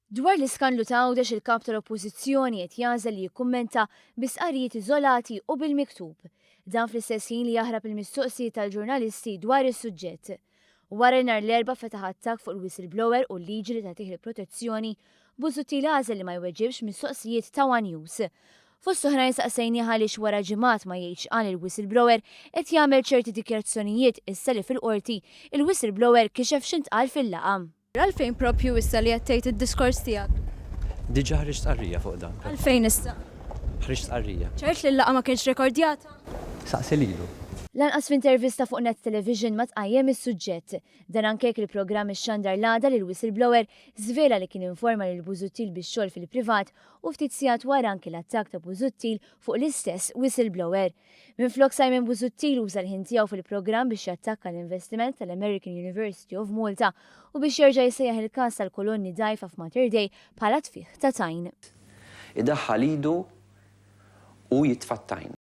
Dwar l-iskandlu ta' Għawdex il-kap tal-Oppożizzjoni qed jażel li jikkummenta b'isqarrijiet iżolati u bil-miktub. Dan fl-istess ħin li jaħrab il-mistoqsijiet tal-ġurnalisti dwar is-suġġett. Wara nhar l-erba' fetaħ attakk fuq il-whistleblower u l-liġi li tagħtih il-protezzjoni, Busuttil għażel li ma jweġibx mistoqsijiet ta' One News. Fost oħrajn saqsejni għaliex wara ġimgħat ma jgħidx qal il-whistleblower qed jagħmel ċerti dikjarazzjonijiet issa li fil-qorti il-whistleblower kixef x'intqal fil-laqam. Għalfejn propju issa li għattejt id-diskors tijak? Diġa ħriġt qarrija fuq dan. Għalfejn issa? Ħriġt qarrija. ċert li l-laqa ma kienx rekordjata? Saqsi lilu. Lanqas f'intervista fuq Net Television ma tqajjem is-suġġett. Dan anke il-programm ix-xandar l-għada lil whistleblower żvela li kien informa lil Busuttil bix-xogħol fil-privat u ftit sigħat wara anke l-attakk ta' Busuttil fuq l-istess whistleblower. Minflok Simon Busuttil uża l-ħin tiegħu fil-programm biex jattakka l-investiment tal-American University of Malta u biex jerġa' jsejjaħ il-każ tal-kolonni dgħajfa f'Mater Dei bħala tfigħ ta' tajn. Idaħħal idu u jitfattajn.